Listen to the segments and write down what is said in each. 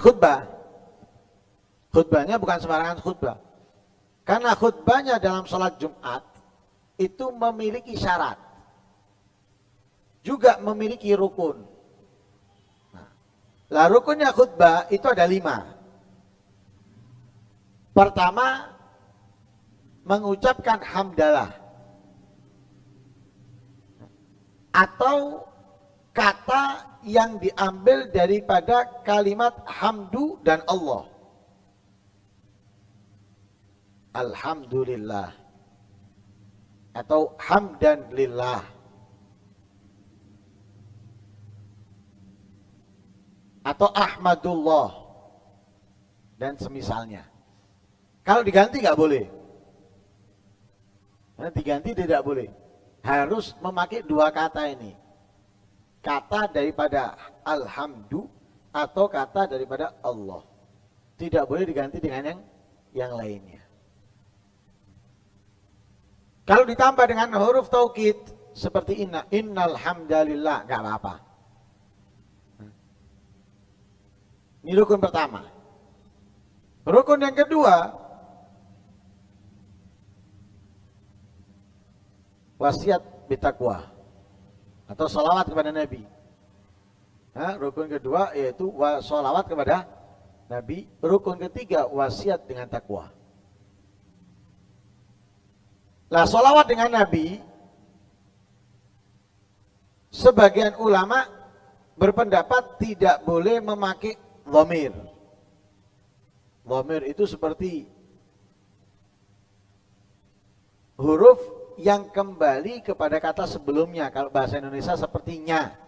khutbah. Khutbahnya bukan sembarangan khutbah. Karena khutbahnya dalam sholat Jumat itu memiliki syarat. Juga memiliki rukun. Nah, rukunnya khutbah itu ada 5. Pertama, mengucapkan hamdalah. Atau kata yang diambil daripada kalimat hamdu dan Allah. Alhamdulillah atau hamdan lillah atau ahmadullah dan semisalnya. Kalau diganti nggak boleh. Nah, diganti tidak boleh. Harus memakai 2 kata ini. Kata daripada alhamdu atau kata daripada Allah. Tidak boleh diganti dengan yang lainnya. Kalau ditambah dengan huruf taukid seperti innal hamdalillah, enggak apa-apa. Ini rukun pertama. Rukun yang kedua, wasiat bitaqwa atau sholawat kepada Nabi. Rukun kedua yaitu sholawat kepada Nabi. Rukun ketiga, wasiat dengan takwa. Lah, sholawat dengan Nabi, sebagian ulama berpendapat tidak boleh memakai dhamir. Dhamir itu seperti huruf yang kembali kepada kata sebelumnya. Kalau bahasa Indonesia sepertinya.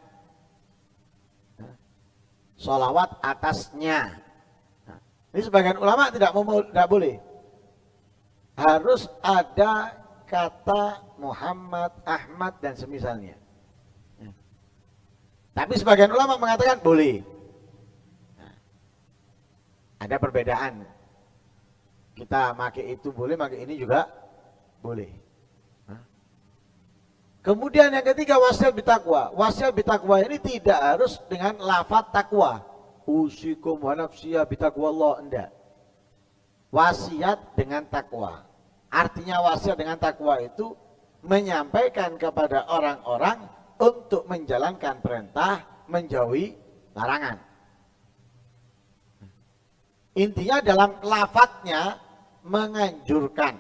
Sholawat atasnya. Nah, ini sebagian ulama tidak boleh. Harus ada kata Muhammad, Ahmad dan semisalnya. Tapi sebagian ulama mengatakan boleh. Nah, ada perbedaan. Kita pakai itu boleh, pakai ini juga boleh. Kemudian yang ketiga, wasiat bitaqwa. Wasiat bitaqwa ini tidak harus dengan lafaz takwa. Usikum wa nafsiya bitaqwallah, enggak. Wasiat dengan takwa. Artinya wasiat dengan takwa itu menyampaikan kepada orang-orang untuk menjalankan perintah, menjauhi larangan. Intinya dalam lafadznya menganjurkan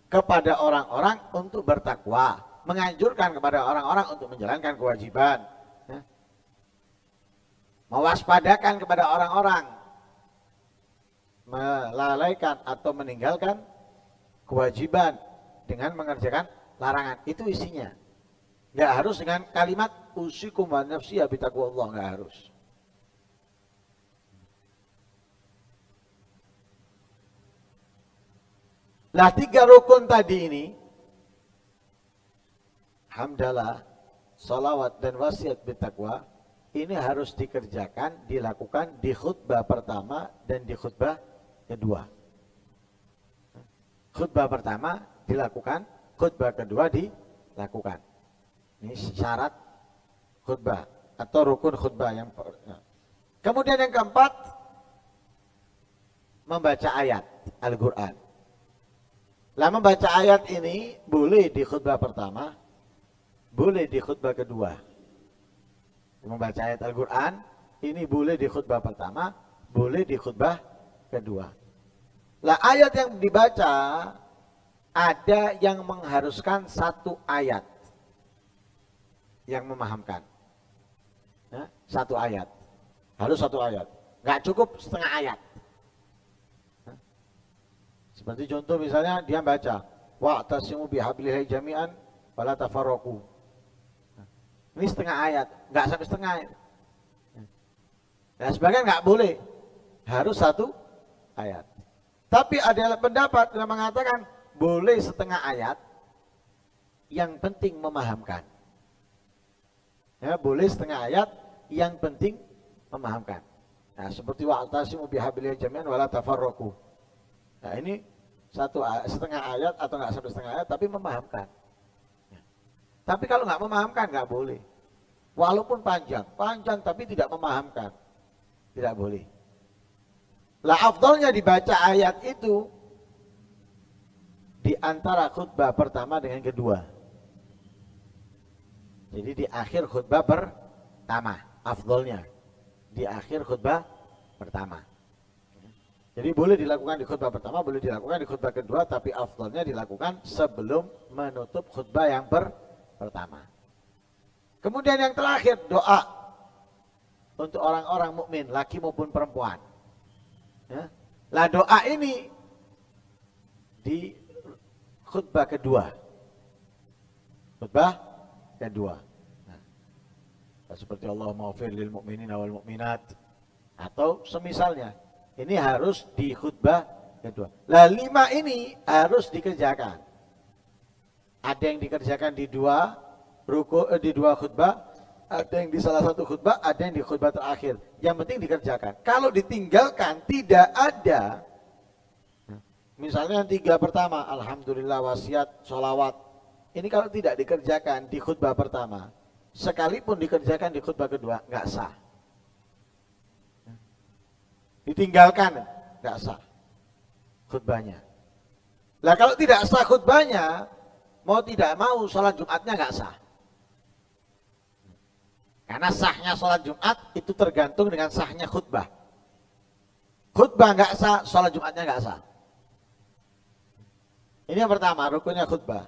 kepada orang-orang untuk bertakwa, menganjurkan kepada orang-orang untuk menjalankan kewajiban, mewaspadakan kepada orang-orang melalaikan atau meninggalkan kewajiban dengan mengerjakan larangan. Itu isinya. Nggak harus dengan kalimat usikum wa nafsiya bitaqwallah, nggak harus. Nah, 3 rukun tadi ini, hamdalah, salawat dan wasiat bitaqwa, ini harus dikerjakan, dilakukan di khutbah pertama dan di khutbah kedua. Khutbah pertama dilakukan, khutbah kedua dilakukan. Ini syarat khutbah atau rukun khutbah yang. Kemudian yang keempat, membaca ayat Al-Quran. Lah, membaca ayat ini boleh di khutbah pertama, boleh di khutbah kedua. Membaca ayat Al-Quran ini boleh di khutbah pertama, boleh di khutbah kedua. Lah, ayat yang dibaca ada yang mengharuskan 1 ayat yang memahamkan. 1 ayat. Harus 1 ayat. Nggak cukup setengah ayat. Seperti contoh misalnya dia baca wa'tasimu bihablillahi jami'an wala tafarraqu. Ini setengah ayat, nggak sampai setengah ayat. Nah, sebagian nggak boleh. Harus 1 ayat. Tapi ada pendapat yang mengatakan boleh setengah ayat, yang penting memahamkan. Ya, boleh setengah ayat, yang penting memahamkan. Nah, seperti wa'tasimu bihablillahi jami'an wala tafarraqu. Nah, ini setengah ayat atau nggak sampai setengah ayat, tapi memahamkan. Ya. Tapi kalau nggak memahamkan nggak boleh. Walaupun panjang tapi tidak memahamkan, tidak boleh. Lah afdalnya dibaca ayat itu di antara khutbah pertama dengan kedua. Jadi di akhir khutbah pertama, afdalnya di akhir khutbah pertama. Jadi boleh dilakukan di khutbah pertama, boleh dilakukan di khutbah kedua, tapi afdalnya dilakukan sebelum menutup khutbah yang pertama. Kemudian yang terakhir, doa untuk orang-orang mukmin, laki maupun perempuan. Ya. Lah doa ini di khutbah kedua. Khutbah kedua. Nah, seperti Allahumma ghfir lil mu'minina wal mu'minat atau semisalnya. Ini harus di khutbah kedua. Lah 5 ini harus dikerjakan. Ada yang dikerjakan di dua khutbah, ada yang di salah satu khutbah, ada yang di khutbah terakhir. Yang penting dikerjakan. Kalau ditinggalkan tidak ada. Misalnya yang 3 pertama, alhamdulillah, wasiat, sholawat. Ini kalau tidak dikerjakan di khutbah pertama, sekalipun dikerjakan di khutbah kedua, nggak sah. Ditinggalkan, nggak sah khutbahnya. Lah kalau tidak sah khutbahnya, mau tidak mau sholat Jumatnya nggak sah. Karena sahnya sholat Jumat itu tergantung dengan sahnya khutbah. Khutbah nggak sah, sholat Jumatnya nggak sah. Ini yang pertama, rukunnya khutbah.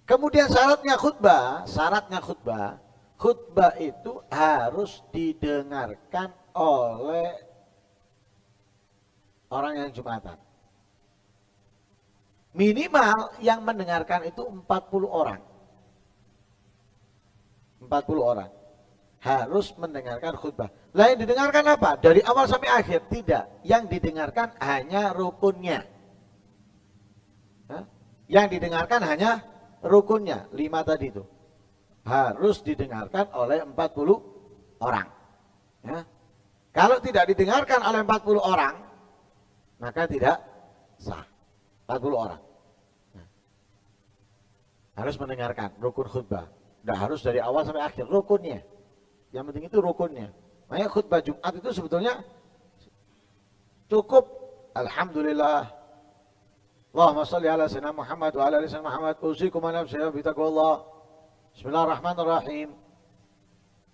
Kemudian syaratnya khutbah itu harus didengarkan oleh orang yang Jumatan. Minimal yang mendengarkan itu 40 orang. 40 orang. Harus mendengarkan khutbah. Lah yang didengarkan apa? Dari awal sampai akhir? Tidak. Yang didengarkan hanya rukunnya. Yang didengarkan hanya rukunnya. 5 tadi itu. Harus didengarkan oleh 40 orang. Ya. Kalau tidak didengarkan oleh 40 orang, maka tidak sah. 40 orang. Harus mendengarkan rukun khutbah. Tidak harus dari awal sampai akhir. Rukunnya. Yang penting itu rukunnya. Makanya khutbah Jumat itu sebetulnya cukup. Alhamdulillah. Allahumma salli ala sayyidina Muhammad wa ala ali sayyidina Muhammad. Usikum wa nafsaya bi taqwallah. Bismillahirrahmanirrahim.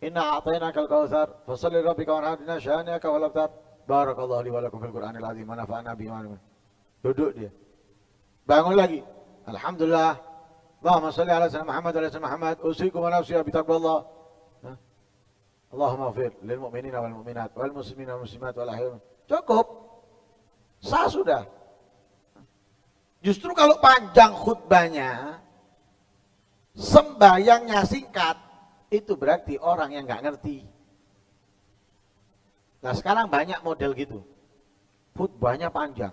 Inna a'tainaka al-kautsar fasalli rabbika wanhar syani'aka wal abtar. Barakallahu li wa lakum fil Qur'anil azim wa nafa'ana bihi wa duduk dia. Bangun lagi. Alhamdulillah. Allahumma salli ala sayyidina Muhammad wa ala sayyidina Muhammad. Usikum wa nafsaya bi taqwallah. Allahumma ghfir lil mu'minina wal mu'minat wal muslimina wal muslimat wal ahli. Cukup. Sah sudah. Justru kalau panjang khutbahnya, sembahyangnya singkat, itu berarti orang yang nggak ngerti. Nah sekarang banyak model gitu. Khutbahnya panjang.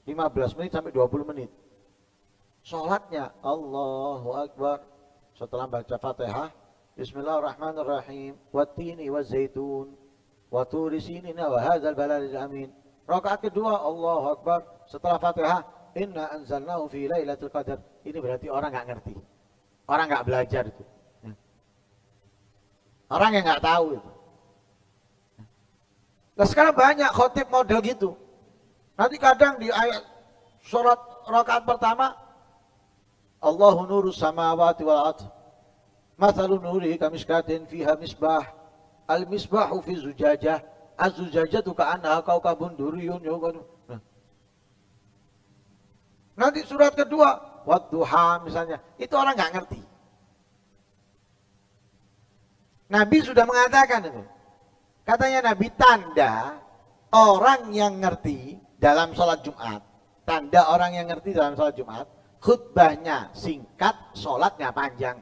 15 menit sampai 20 menit. Sholatnya Allahu Akbar. Setelah baca Fatihah, Bismillahirrahmanirrahim. Wattini wazzaitun. Waturi sinina wa hadzal baladil amin. Rakaat kedua Allahu Akbar. Setelah Fatihah, Inna anzalnahu fi lailatul qadar. Ini berarti orang nggak ngerti. Orang nggak belajar itu. Orang yang nggak tahu itu. Nah sekarang banyak khotib model gitu. Nanti kadang di ayat surat rakaat pertama, Allahu nurus samawati wal ardh. Mathalu nurihi kamishkatin fiha misbah. Al misbahu fi zujajah. Az-zujajatu ka'annaha kaukabun duriyun. Nanti surat kedua, wadduha misalnya, itu orang nggak ngerti. Nabi sudah mengatakan itu. Katanya Nabi, tanda orang yang ngerti dalam sholat Jumat, tanda orang yang ngerti dalam sholat Jumat, khutbahnya singkat, sholatnya panjang.